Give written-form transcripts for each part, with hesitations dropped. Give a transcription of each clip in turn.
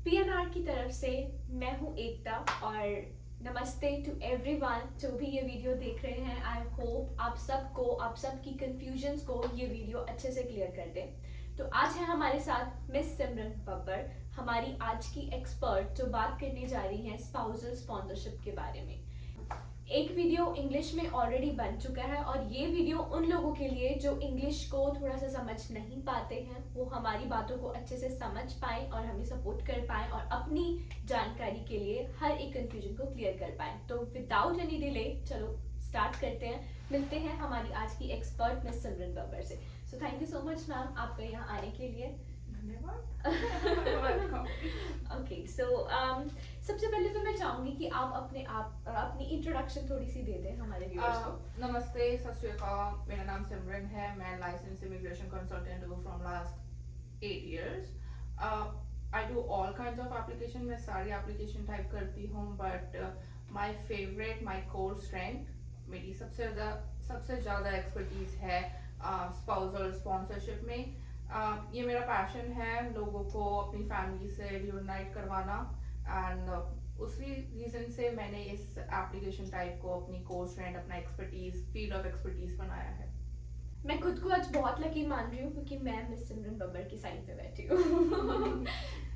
PNR की तरफ से मैं हूँ एकता और नमस्ते टू एवरीवन जो भी ये वीडियो देख रहे हैं। आई होप आप सबकी कंफ्यूजन्स को ये वीडियो अच्छे से क्लियर कर दे। तो आज है हमारे साथ मिस सिमरन बब्बर, हमारी आज की एक्सपर्ट जो बात करने जा रही हैं स्पाउसल स्पॉन्सरशिप के बारे में। एक वीडियो इंग्लिश में ऑलरेडी बन चुका है और ये वीडियो उन लोगों के लिए जो इंग्लिश को थोड़ा सा समझ नहीं पाते हैं, वो हमारी बातों को अच्छे से समझ पाएं और हमें सपोर्ट कर पाएं और अपनी जानकारी के लिए हर एक कंफ्यूजन को क्लियर कर पाएं। तो विदाउट एनी डिले चलो स्टार्ट करते हैं। मिलते हैं हमारी आज की एक्सपर्ट मिस सिमरन बब्बर से। So thank you so much ma'am आपका यहाँ आने के लिए। धन्यवाद। ओके सो सबसे पहले तो मैं चाहूंगी कि आप अपनी इंट्रोडक्शन थोड़ी सी दे दें हमारे व्यूअर्स को। नमस्ते, सत श्री अकाल। मेरा नाम सिमरन है। मैं लाइसेंस इमिग्रेशन कंसल्टेंट हूँ from last 8 years। I do all kinds of application. मैं सारी एप्लीकेशन टाइप करती हूँ, but my favourite, my core strength, मेरी सबसे ज़्यादा एक्सपर्टीज है स्पाउसल स्पॉन्सरशिप में। ये मेरा पैशन है, लोगों को अपनी फैमिली से रियूनाइट करवाना, एंड उसी रीजन से मैंने इस एप्लीकेशन टाइप को अपनी कोर स्ट्रेंथ, अपना एक्सपर्टीज, फील्ड ऑफ एक्सपर्टीज बनाया है। मैं खुद को आज बहुत लकी मान रही हूँ क्योंकि मैं मिस सिमरन बब्बर की साइड पे बैठी हूँ।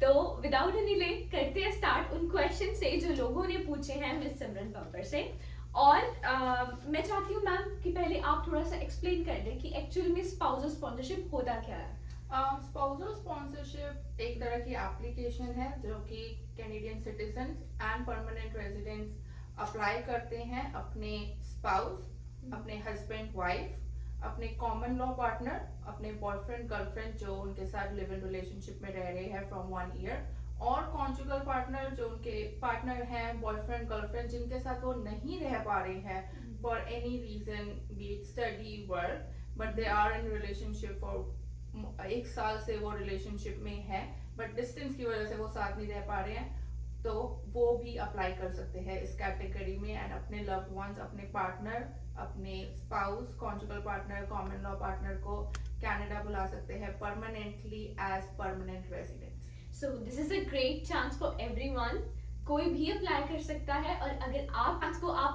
तो विदाउट एनी डिले करते हैं स्टार्ट उन क्वेश्चन से जो लोगों ने पूछे हैं मिस सिमरन बब्बर से। और मैं चाहती हूँ मैम कि पहले आप थोड़ा सा एक्सप्लेन कर दें कि एक्चुअली में स्पाउसल स्पॉन्सरशिप होता क्या है। स्पाउसल स्पॉन्सरशिप एक तरह की एप्लीकेशन है जो कि Canadian citizens and permanent residents apply करते हैं अपने स्पाउस, अपने हस्बैंड वाइफ, अपने कॉमन लॉ पार्टनर, अपने बॉयफ्रेंड गर्लफ्रेंड जो उनके साथ लिव इन रिलेशनशिप में रह रहे हैं फ्रॉम 1 year, और कॉन्जुगल पार्टनर जो उनके पार्टनर हैं, बॉयफ्रेंड गर्लफ्रेंड जिनके साथ वो नहीं रह पा रहे हैं for any reason, be it study, work, but they are in relationship for 1 साल से वो रिलेशनशिप में है, बट डिस्टेंस की वजह से वो साथ नहीं रह पा रहे हैं, तो वो भी अप्लाई कर सकते हैं इस कैटेगरी में, एंड अपने लव्ड वंस, अपने पार्टनर, अपने spouse, conjugal partner, common law partner को कनाडा बुला सकते हैं permanently as permanent residents. So this is a great chance for everyone. कोई भी अप्लाई कर सकता है और अगर आप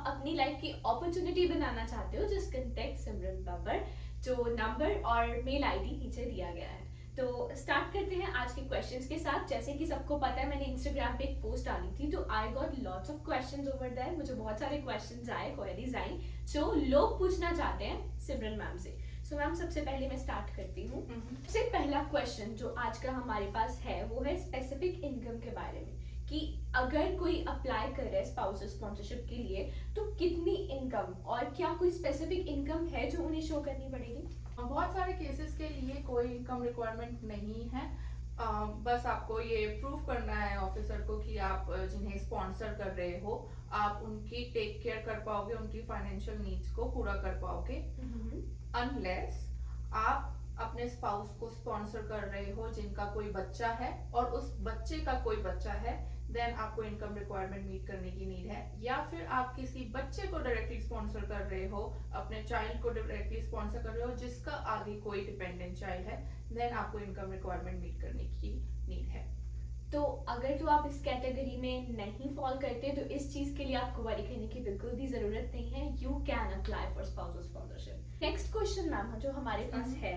अपनी लाइफ की अपॉर्चुनिटी बनाना चाहते हो, जिस कंटेक्ट सिमरन बब्बर, जो नंबर और मेल आईडी नीचे दिया गया है। तो स्टार्ट करते हैं आज के क्वेश्चंस के साथ। जैसे कि सबको पता है मैंने इंस्टाग्राम पे एक पोस्ट डाली थी, तो I got lots of questions over there. मुझे बहुत सारे क्वेश्चंस आए, क्वेरीज आई जो लोग पूछना चाहते हैं सिमरन मैम से। सो मैम सबसे पहले मैं स्टार्ट करती हूँ। सबसे पहला क्वेश्चन जो आज का हमारे पास है वो है स्पेसिफिक इनकम के बारे में, कि अगर कोई अप्लाई कर रहा है स्पाउसल स्पॉन्सरशिप के लिए तो कितनी इनकम और क्या कोई स्पेसिफिक इनकम है जो उन्हें शो करनी पड़ेगी। बहुत सारे केसेस के लिए कोई इनकम रिक्वायरमेंट नहीं है। बस आपको ये प्रूव करना है ऑफिसर को कि आप जिन्हें स्पॉन्सर कर रहे हो आप उनकी टेक केयर कर पाओगे, उनकी फाइनेंशियल नीड्स को पूरा कर पाओगे, अनलेस आप अपने स्पाउस को स्पॉन्सर कर रहे हो जिनका कोई बच्चा है और उस बच्चे का कोई बच्चा है, देन आपको इनकम रिक्वायरमेंट मीट करने की नीड है। या फिर आप किसी बच्चे को डायरेक्टली स्पॉन्सर कर रहे हो, अपने चाइल्ड को डायरेक्टली स्पॉन्सर कर रहे हो जिसका आगे कोई डिपेंडेंट चाइल्ड है, देन आपको इनकम रिक्वायरमेंट मीट करने की नीड है। तो अगर तो आप इस कैटेगरी में नहीं फॉल करते तो इस चीज के लिए आपको वरी करने की बिल्कुल भी जरूरत नहीं है। You can apply for spousal sponsorship. Next question ma'am जो हमारे पास है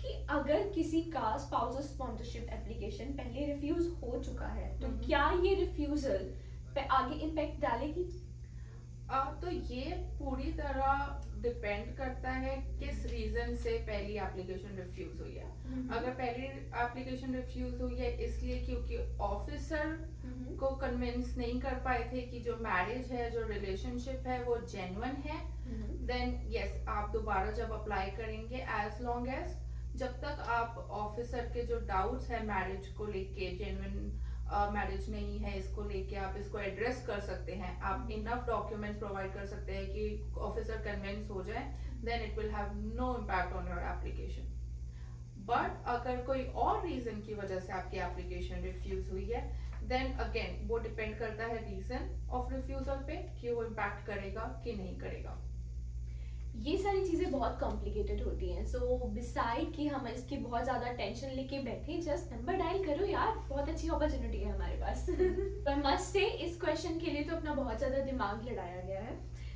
कि अगर किसी का स्पाउसल स्पॉन्सरशिप एप्लीकेशन पहले रिफ्यूज हो चुका है तो क्या ये रिफ्यूजल पे आगे इम्पैक्ट डालेगी। तो ये पूरी तरह डिपेंड करता है किस रीजन से पहली एप्लीकेशन रिफ्यूज हुई है। अगर पहली एप्लीकेशन रिफ्यूज हुई है इसलिए क्योंकि ऑफिसर को कन्विंस नहीं कर पाए थे कि जो मैरिज है, जो रिलेशनशिप है वो जेन्युइन है, देन यस आप दोबारा जब अप्लाई करेंगे, एज लॉन्ग एज जब तक आप ऑफिसर के जो डाउट्स है मैरिज को लेके, जेन्युइन मैरिज नहीं है इसको लेके आप इसको एड्रेस कर सकते हैं, आप इनफ डॉक्यूमेंट्स प्रोवाइड कर सकते हैं कि ऑफिसर कन्विंस हो जाए, then it will have no impact on your application. But अगर कोई और रीजन की वजह से आपकी एप्लीकेशन रिफ्यूज हुई है, देन अगेन वो डिपेंड करता है रीजन ऑफ रिफ्यूजल पे कि वो इम्पैक्ट करेगा कि नहीं करेगा। ये सारी चीज़ें बहुत कॉम्प्लिकेटेड होती हैं, सो बिसाइड कि हम इसकी बहुत ज़्यादा टेंशन लेके बैठे, जस्ट नंबर डायल करो यार, बहुत अच्छी अपॉर्चुनिटी है हमारे पास। पर मस्ट से इस क्वेश्चन के लिए तो अपना बहुत ज़्यादा दिमाग लड़ाया गया है।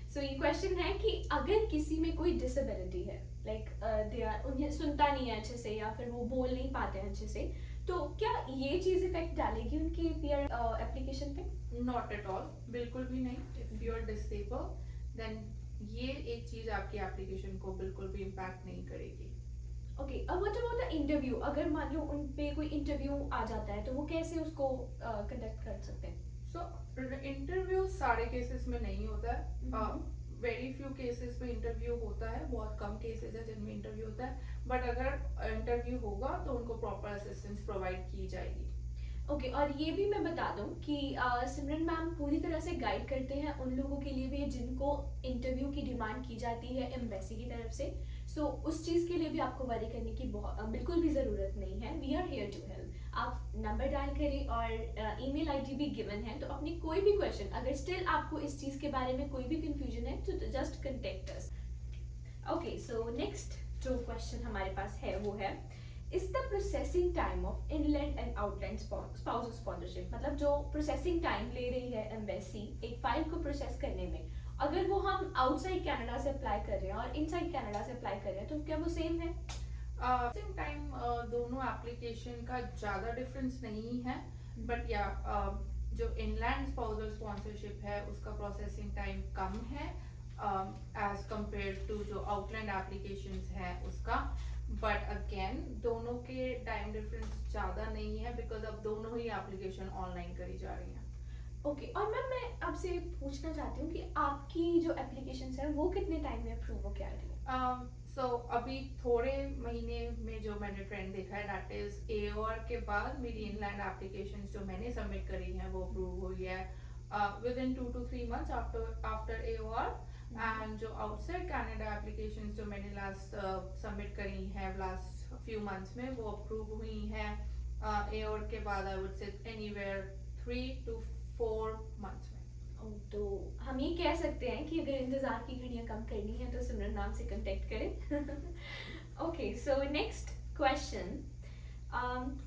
सो ये क्वेश्चन है कि अगर किसी में कोई डिसेबिलिटी है, लाइक दे आर, उन्हें सुनता नहीं है अच्छे से या फिर वो बोल नहीं पाते हैं अच्छे से, तो क्या ये चीज़ इफेक्ट डालेगी उनकी पीआर एप्लीकेशन पे? नॉट एट ऑल, बिल्कुल भी नहीं। If you are disable then ये एक चीज आपकी एप्लीकेशन को बिल्कुल भी इम्पैक्ट नहीं करेगी। ओके, अब व्हाट अबाउट द इंटरव्यू? अगर मान लो उन पे कोई इंटरव्यू आ जाता है तो वो कैसे उसको कंडक्ट कर सकते हैं? सो इंटरव्यू सारे केसेस में नहीं होता है, हम्म। वेरी फ्यू केसेस में इंटरव्यू होता है, बहुत कम केसेस है जिनमें इंटरव्यू होता है, बट अगर इंटरव्यू होगा तो उनको प्रॉपर असिस्टेंस प्रोवाइड की जाएगी। ओके, और ये भी मैं बता दूं कि सिमरन मैम पूरी तरह से गाइड करते हैं उन लोगों के लिए भी जिनको इंटरव्यू की डिमांड की जाती है एम्बेसी की तरफ से। सो उस चीज़ के लिए भी आपको वरी करने की बिल्कुल भी ज़रूरत नहीं है। We are here to help. आप नंबर डायल करें और ईमेल आईडी भी गिवन है, तो अपनी कोई भी क्वेश्चन, अगर स्टिल आपको इस चीज़ के बारे में कोई भी कंफ्यूजन है तो just contact us. Okay, so next जो क्वेश्चन हमारे पास है वो है, is the processing time of inland and outland spouse sponsorship, मतलब जो प्रोसेसिंग टाइम ले रही है एम्बेसी एक फाइल को प्रोसेस करने में, अगर वो हम आउटसाइड कनाडा से अप्लाई कर रहे हैं और इनसाइड कनाडा से अप्लाई कर रहे हैं, तो क्या वो सेम है? सेम टाइम दोनों एप्लीकेशन का ज़्यादा डिफरेंस नहीं है, बट या जो इनलैंड स्पाउसल स्पॉन्सरशिप है उसका प्रोसेसिंग टाइम कम है एज कंपेयर टू जो आउटलैंड एप्लीकेशंस है उसका। बट अगेन दोनों के टाइम डिफरेंस ज़्यादा नहीं है बिकॉज अब दोनों ही एप्लीकेशन ऑनलाइन करी जा रही हैं। ओके, और मैम मैं आपसे पूछना चाहती हूँ कि आपकी जो एप्लीकेशंस है वो कितने टाइम में अप्रूव हो क्या रही है? सो अभी थोड़े महीने में जो मैंने ट्रेंड देखा है दैट इज एओआर के बाद मेरी इनलैंड एप्लीकेशन जो मैंने सबमिट करी हैं वो अप्रूव हुई है with in 2 to 3 months after AOR. And जो आउटसाइड कनाडा एप्लीकेशन जो मैंने लास्ट सबमिट करी हैं लास्ट फ्यू मंथ्स में वो अप्रूव हुई हैं एओआर के बाद I would say anywhere 3 to 4 months में। तो हम ये कह सकते हैं कि अगर इंतजार की घड़ियां कम करनी है तो सिमरन नाम से कांटेक्ट करें। ओके, सो नेक्स्ट क्वेश्चन,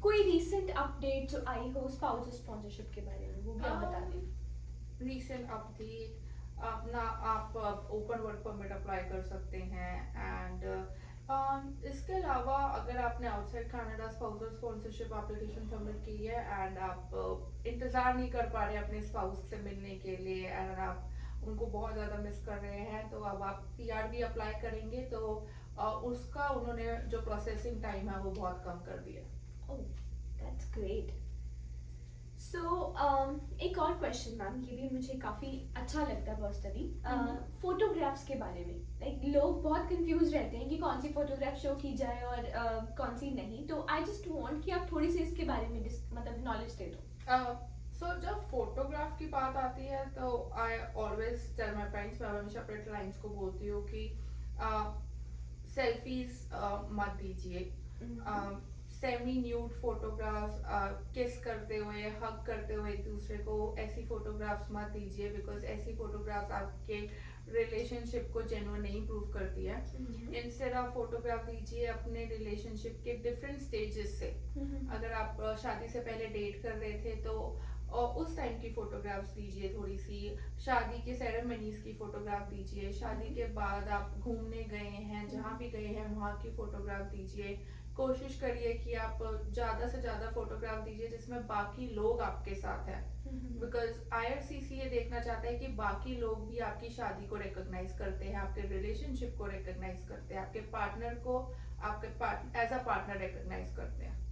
कोई रीसेंट अपडेट जो आई हो स्पाउस स्पॉन्सरशिप के बारे में, वो भी आप बता दें। रीसेंट अपडेट अपना आप ओपन वर्क परमिट अप्लाई कर सकते हैं एंड इसके अलावा अगर आपने outside Canada spousal sponsorship application submit की है एंड आप इंतज़ार नहीं कर पा रहे अपने स्पाउस से मिलने के लिए एंड आप उनको बहुत ज़्यादा मिस कर रहे हैं, तो अब आप पीआरबी अप्लाई करेंगे तो उसका उन्होंने जो प्रोसेसिंग टाइम है वो बहुत कम कर दिया। ओह, दैट्स ग्रेट। सो एक और क्वेश्चन मैम, ये भी मुझे काफ़ी अच्छा लगता है पर्सनली, फोटोग्राफ्स के बारे में। लाइक लोग बहुत कंफ्यूज रहते हैं कि कौन सी फोटोग्राफ शो की जाए और कौन सी नहीं, तो आई जस्ट वांट कि आप थोड़ी सी इसके बारे में मतलब नॉलेज दे दो। सो जब फोटोग्राफ की बात आती है तो I always tell my parents, मैं हमेशा अपने क्लाइंट्स को बोलती हूँ कि सेल्फीज मत दीजिए, सेमी न्यूड फोटोग्राफ्स किस करते हुए हग करते हुए एक दूसरे को ऐसी फोटोग्राफ्स मत दीजिए बिकॉज ऐसी फोटोग्राफ्स आपके रिलेशनशिप को जेन्युइन नहीं प्रूव करती है। इंस्टेड आप फोटोग्राफ दीजिए अपने रिलेशनशिप के डिफरेंट स्टेजेस से। अगर आप शादी से पहले डेट कर रहे थे तो उस टाइम की फोटोग्राफ्स दीजिए, थोड़ी सी शादी के सेरेमनीज की फोटोग्राफ दीजिए, शादी के बाद आप घूमने गए हैं जहाँ भी गए हैं वहाँ की फोटोग्राफ दीजिए। कोशिश करिए कि आप ज़्यादा से ज़्यादा फोटोग्राफ दीजिए जिसमें बाकी लोग आपके साथ हैं, बिकॉज आईआरसीसी ये देखना चाहता है कि बाकी लोग भी आपकी शादी को रिकॉग्नाइज करते हैं, आपके रिलेशनशिप को रिकॉग्नाइज करते हैं, आपके पार्टनर को आपके एज अ पार्टनर रिकॉग्नाइज करते हैं।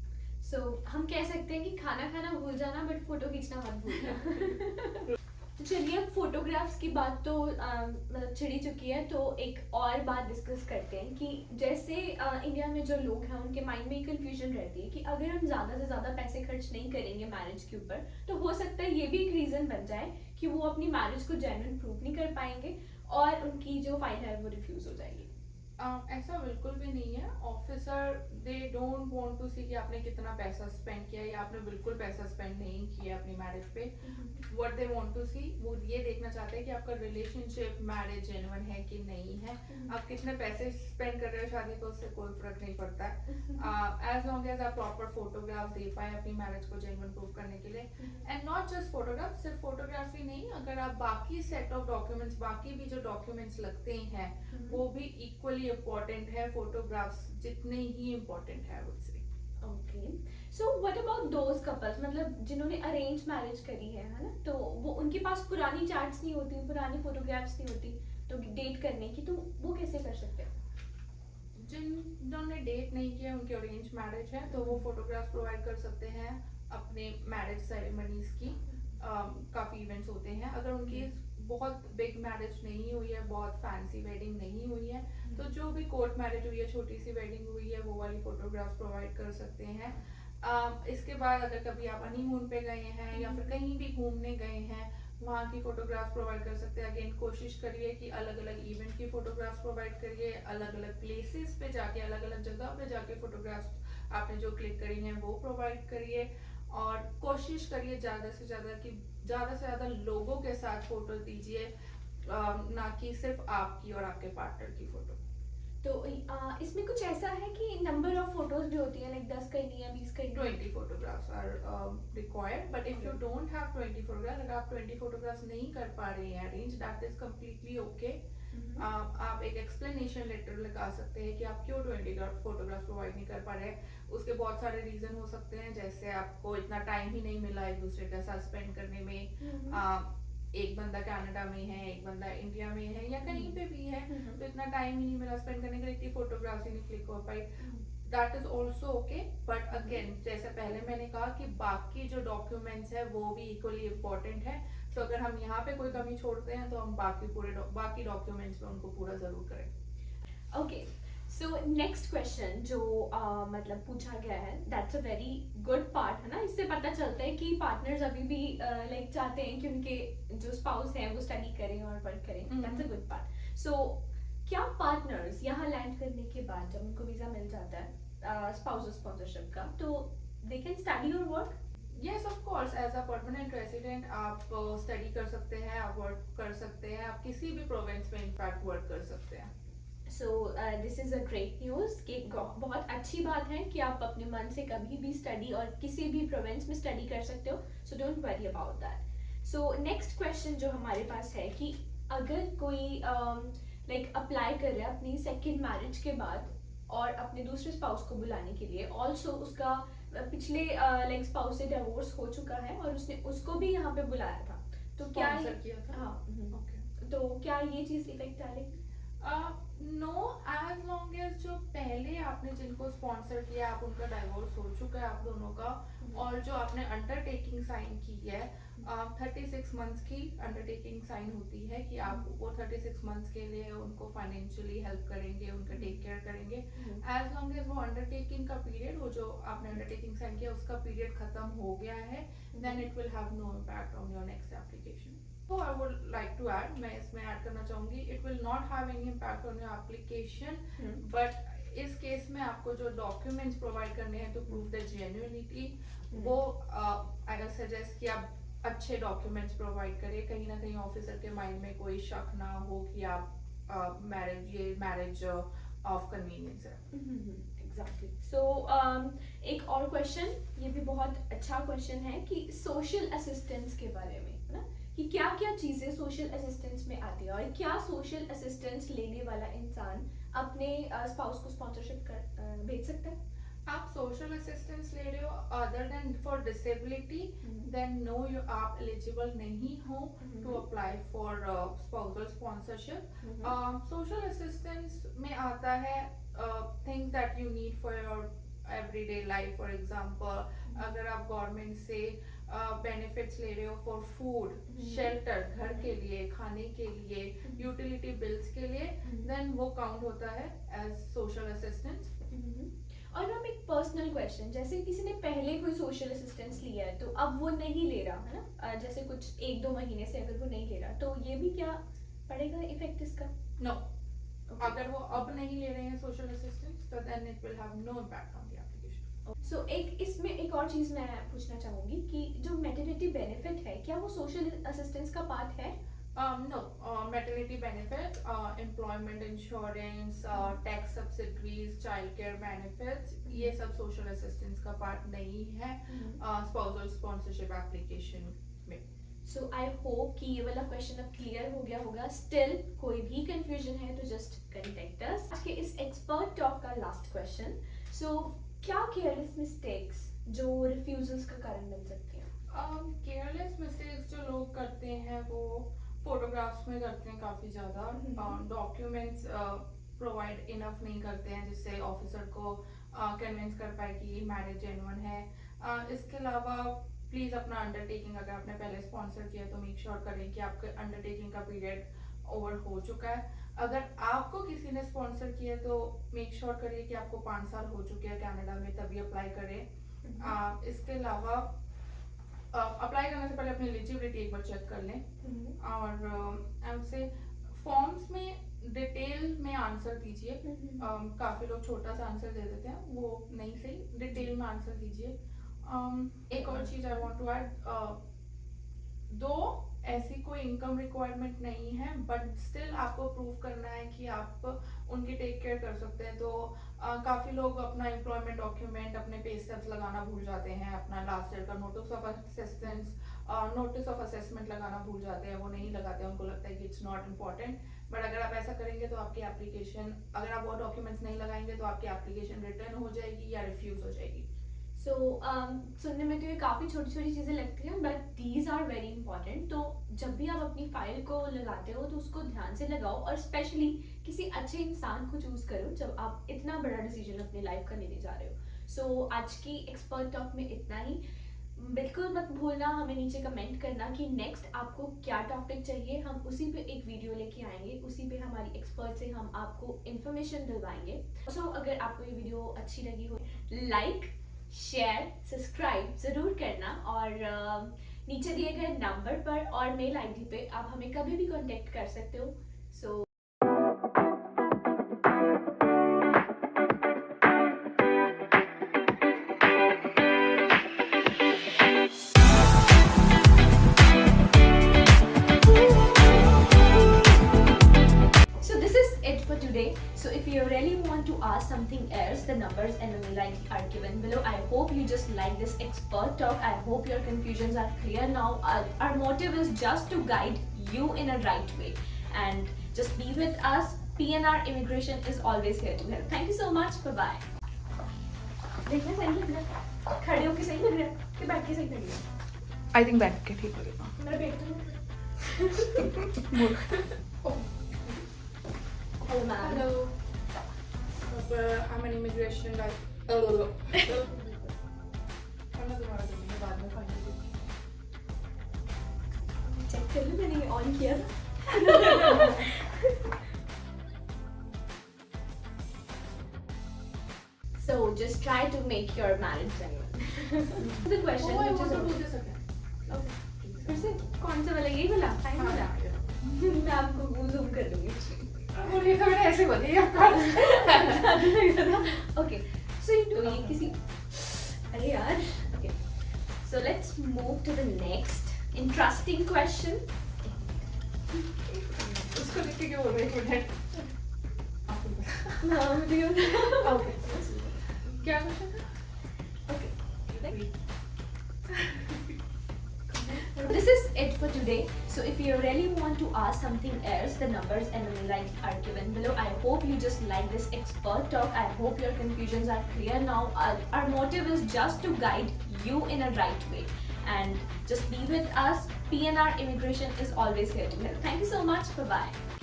सो हम कह सकते हैं कि खाना खाना भूल जाना बट फोटो खींचना मत भूलना। तो चलिए, अब फोटोग्राफ्स की बात तो मतलब छिड़ी चुकी है, तो एक और बात डिस्कस करते हैं कि जैसे इंडिया में जो लोग हैं उनके माइंड में कंफ्यूजन रहती है कि अगर हम ज़्यादा से ज़्यादा पैसे खर्च नहीं करेंगे मैरिज के ऊपर तो हो सकता है ये भी एक रीज़न बन जाए कि वो अपनी मैरिज को जेन्युइन प्रूव नहीं कर पाएंगे और उनकी जो फाइल है वो रिफ्यूज़ हो जाएगी। ऐसा बिल्कुल भी नहीं है। Officer they don't want to see कि आपने कितना पैसा स्पेंड किया या आपने बिल्कुल पैसा स्पेंड नहीं किया अपनी मैरिज पे। व्हाट दे वांट टू सी, वो ये देखना चाहते हैं कि आपका रिलेशनशिप मैरिज जेन्युइन है कि नहीं है। आप कितने पैसे स्पेंड कर रहे हो शादी पे, उससे कोई फर्क नहीं पड़ता है, एज लॉन्ग एज आप प्रॉपर फोटोग्राफ दे पाए अपनी मैरिज को जेन्युइन प्रूव करने के लिए। एंड नॉट जस्ट फोटोग्राफ, सिर्फ फोटोग्राफी नहीं, अगर आप बाकी सेट ऑफ डॉक्यूमेंट्स, बाकी भी जो डॉक्यूमेंट्स लगते हैं वो भी इक्वली इम्पोर्टेंट है, फोटोग्राफ्स जितने ही इम्पोर्टेंट है, I would say। Okay, so what about those couples, मतलब जिन्होंने अरेंज मैरिज करी है ना, तो वो उनके पास पुरानी चैट्स नहीं होती, पुरानी फोटोग्राफ्स नहीं होती तो डेट करने की, तो वो कैसे कर सकते हैं? जिन्होंने डेट नहीं किया, उनकी अरेंज मैरिज है, तो वो फोटोग्राफ्स प्रोवाइड कर सकते हैं अपने मैरिज सेरेमनीज की। काफ़ी इवेंट्स होते हैं, अगर उनकी बहुत बिग मैरिज नहीं हुई है, बहुत फैंसी वेडिंग नहीं हुई है, तो जो भी कोर्ट मैरिज हुई है, छोटी सी वेडिंग हुई है, वो वाली फोटोग्राफ्स प्रोवाइड कर सकते हैं। इसके बाद अगर कभी आप हनीमून पे गए हैं या फिर कहीं भी घूमने गए हैं, वहाँ की फोटोग्राफ्स प्रोवाइड कर सकते हैं। अगेन कोशिश करिए कि अलग अलग इवेंट की फोटोग्राफ्स प्रोवाइड करिए, अलग अलग प्लेसेस पे जाके, अलग अलग जगह पे जाके फोटोग्राफ्स आपने जो क्लिक करी हैं वो प्रोवाइड करिए। और कोशिश करिए ज़्यादा से ज़्यादा लोगों के साथ फोटो दीजिए, ना कि सिर्फ आपकी और आपके पार्टनर की फोटो। तो इसमें कुछ ऐसा है कि नंबर ऑफ फोटोज भी होती है, लाइक 10 करनी है, 20 करनी है? 20 photographs are required, but if you don't have 20 photographs, अगर आप 20 photographs नहीं कर पा रहे हैं arrange, that is completely okay। आप एक एक्सप्लेनेशन लेटर लगा सकते हैं कि आप क्यों 20 फोटोग्राफ्स प्रोवाइड नहीं कर पा रहे हैं। उसके बहुत सारे रीजन हो सकते हैं, जैसे आपको इतना टाइम ही नहीं मिला एक दूसरे के साथ स्पेंड करने में। एक बंदा कनाडा में है, एक बंदा इंडिया में है, या कहीं पे भी है, तो इतना टाइम ही नहीं मिला स्पेंड करने के लिए, इतनी फोटोग्राफ्स ही नहीं क्लिक हो पाई। That is also okay, but again जैसे पहले मैंने कहा कि बाकी जो डॉक्यूमेंट्स है वो भी इक्वली इम्पोर्टेंट है। तो अगर हम यहाँ पे कोई कमी छोड़ते हैं तो हम बाकी डॉक्यूमेंट्स पे उनको पूरा जरूर करें। ओके, सो नेक्स्ट क्वेश्चन जो मतलब पूछा गया है, that's a very good part, है ना। इससे पता चलता है कि पार्टनर्स अभी भी लाइक चाहते हैं कि उनके जो स्पाउस हैं वो स्टडी करें और वर्क करें, दैट्स अ गुड पार्ट। सो क्या पार्टनर्स यहाँ लैंड करने के बाद जब उनको वीजा मिल जाता है स्पाउस स्पॉन्सरशिप का, तो दे कैन स्टडी और work? Yes of course, as a permanent resident आप स्टडी कर सकते हैं, आप वर्क कर सकते हैं, आप किसी भी प्रोविंस में इनफैक्ट वर्क कर सकते हैं। So this is a great news कि बहुत अच्छी बात है कि आप अपने मन से कभी भी स्टडी और किसी भी प्रोविंस में स्टडी कर सकते हो, so don't worry about that. So next question जो हमारे पास है कि अगर कोई लाइक अप्लाई कर रहा है अपनी सेकेंड मैरिज के बाद और अपने दूसरे स्पाउस को बुलाने के लिए, ऑल्सो उसका पिछले लाइक स्पाउस से डिवोर्स हो चुका है और उसने उसको भी यहाँ पे बुलाया था, तो क्या किया था? हाँ, Okay। तो क्या ये चीज़ इफेक्ट डालेगी? नो, एज लॉन्ग एज जो पहले आपने जिनको स्पॉन्सर किया, आप उनका डाइवोर्स हो चुका है आप दोनों का, और जो आपने अंडरटेकिंग साइन की है, 36 मंथ्स की अंडरटेकिंग साइन होती है कि आप वो 36 मंथ्स के लिए उनको फाइनेंशियली हेल्प करेंगे, उनका टेक केयर करेंगे। एज लॉन्ग एज वो अंडरटेकिंग का पीरियड, वो जो आपने अंडरटेकिंग साइन किया उसका पीरियड खत्म हो गया है, then it will have no impact on your next application. So I would like to add, मैं इसमें ऐड करना चाहूँगी, it will not have any impact on your application, but इस केस में आपको जो डॉक्यूमेंट्स प्रोवाइड करने हैं to prove the genuinity, वो I will suggest कि आप अच्छे डॉक्यूमेंट्स प्रोवाइड करें, कहीं ना कहीं ऑफिसर के माइंड में कोई शक ना हो कि आप मैरिज ऑफ कन्वीनियंस है। एग्जैक्टली। सो एक और क्वेश्चन, ये भी बहुत अच्छा क्वेश्चन है कि सोशल असिस्टेंस के बारे में, है ना, कि क्या क्या चीज़ें सोशल असिस्टेंस में आती है और क्या सोशल असिस्टेंस लेने वाला इंसान अपने स्पाउस को स्पॉन्सरशिप कर भेज सकता है? आप सोशल असिस्टेंस ले रहे हो other than for disability, then no आप एलिजिबल नहीं हो to apply for spousal sponsorship. Social assistance में आता है things that you need for your everyday life. For example, अगर आप गवर्नमेंट से बेनिफिट्स ले रहे हो फॉर फूड, शेल्टर, घर के लिए, खाने के लिए, यूटिलिटी बिल्स के लिए, देन वो काउंट होता है एज सोशल असिस्टेंस। और मैम एक पर्सनल क्वेश्चन, जैसे किसी ने पहले कोई सोशल असिस्टेंस लिया है तो अब वो नहीं ले रहा, है ना, जैसे कुछ 1-2 महीने से अगर वो नहीं ले रहा, तो ये भी क्या पड़ेगा इफेक्ट इसका? नो, अगर वो अब नहीं ले रहे हैं सोशल असिस्टेंस तो then it will have no impact on the application. So इसमें एक और चीज मैं पूछना चाहूंगी कि जो मैटरनिटी बेनिफिट है क्या वो सोशल असिस्टेंस का पार्ट है? No, maternity benefits, employment insurance, tax subsidies, child care benefits, ये सब social assistance का part नहीं है spousal sponsorship application में। सो आई होप कि ये वाला क्वेश्चन अब क्लियर हो गया होगा। स्टिल कोई भी कंफ्यूजन है तो जस्ट कंटेक्ट अस। आज के इस एक्सपर्ट टॉक का लास्ट क्वेश्चन, सो क्या केयरलेस मिस्टेक्स जो रिफ्यूजल्स का कारण बन सकती हैं? केयरलेस मिस्टेक्स जो लोग करते हैं वो फोटोग्राफ्स में करते हैं काफ़ी ज़्यादा, डॉक्यूमेंट्स प्रोवाइड इनफ नहीं करते हैं जिससे ऑफिसर को कन्विंस कर पाए कि मैरिज जेन्युइन है। इसके अलावा प्लीज़ अपना अंडरटेकिंग अगर आपने पहले स्पॉन्सर किया तो मेक श्योर करें कि आपके अंडरटेकिंग का पीरियड ओवर हो चुका है। अगर आपको किसी ने स्पॉन्सर किया तो मेक श्योर करिए कि आपको 5 साल हो चुके हैं कनाडा में, तभी अप्लाई करें। इसके अलावा अप्लाई करने से पहले अपनी एलिजिबिलिटी एक बार चेक कर लें और आई वुड से फॉर्म्स में डिटेल में आंसर दीजिए। काफ़ी लोग छोटा सा आंसर दे देते हैं, वो नहीं सही, डिटेल में आंसर दीजिए। एक और चीज़ आई वांट टू ऐड, दो ऐसी कोई इनकम रिक्वायरमेंट नहीं है बट स्टिल आपको प्रूव करना है कि आप उनकी टेक केयर कर सकते हैं। तो काफ़ी लोग अपना एम्प्लॉयमेंट डॉक्यूमेंट, अपने पे स्टेप्स लगाना भूल जाते हैं, अपना लास्ट ईयर का notice of assistance, notice of assessment लगाना भूल जाते हैं, वो नहीं लगाते हैं, उनको लगता है कि इट्स नॉट इम्पॉर्टेंट। बट अगर आप ऐसा करेंगे तो आपकी एप्लीकेशन, अगर आप वो डॉक्यूमेंट्स नहीं लगाएंगे तो आपकी एप्लीकेशन रिटर्न हो जाएगी या रिफ्यूज़ हो जाएगी। सो सुनने में तो ये काफ़ी छोटी छोटी चीज़ें लगती हैं but these are very important. तो जब भी आप अपनी फाइल को लगाते हो तो उसको ध्यान से लगाओ और स्पेशली किसी अच्छे इंसान को चूज़ करो जब आप इतना बड़ा डिसीजन अपनी लाइफ का लेने जा रहे हो। सो आज की एक्सपर्ट टॉक में इतना ही। बिल्कुल मत भूलना हमें नीचे कमेंट करना कि नेक्स्ट आपको क्या टॉपिक चाहिए, हम उसी पे एक वीडियो लेके आएंगे, उसी पे हमारी एक्सपर्ट से हम आपको इन्फॉर्मेशन दिलवाएंगे। सो अगर आपको ये वीडियो अच्छी लगी हो लाइक, शेयर, सब्सक्राइब ज़रूर करना और नीचे दिए गए नंबर पर और मेल आईडी पे आप हमें कभी भी कांटेक्ट कर सकते हो। सो today. So if you really want to ask something else, the numbers and the mail ID are given below. I hope you just like this expert talk. I hope your confusions are clear now. Our motive is just to guide you in a right way and just be with us. PNR Immigration is always here to help. Thank you so much. Bye bye. देखना सही लग रहा है, खड़े होके सही लग रहा है कि बैठ के सही लग रहा है? आई थिंक बैठ के ठीक लगेगा। मेरा पेट तो Hello, ma'am. Hello. I'm an immigration guy. Check कर लो, मैंने ऑन किया था। So just try to make your marriage genuine. The question Oh, I which want is to do this again. okay. फिर से कौन सा वाला, यही वाला, फाइन वाला? मैं आपको जूम कर दूंगी। और ये तो मैंने ऐसे बोली ओके सो ये किसी, अरे यार, okay so let's move to the next interesting question. उसको लिख के क्यों बोल रहे हैं? हाँ मुझे ओके क्या क्वेश्चन था? Okay this is it for today. So if you really want to ask something else, the numbers and the mail ID are given below. I hope you just like this expert talk. I hope your confusions are clear now. Our motive is just to guide you in a right way and just be with us. PNR Immigration is always here to help. Thank you so much. Bye bye.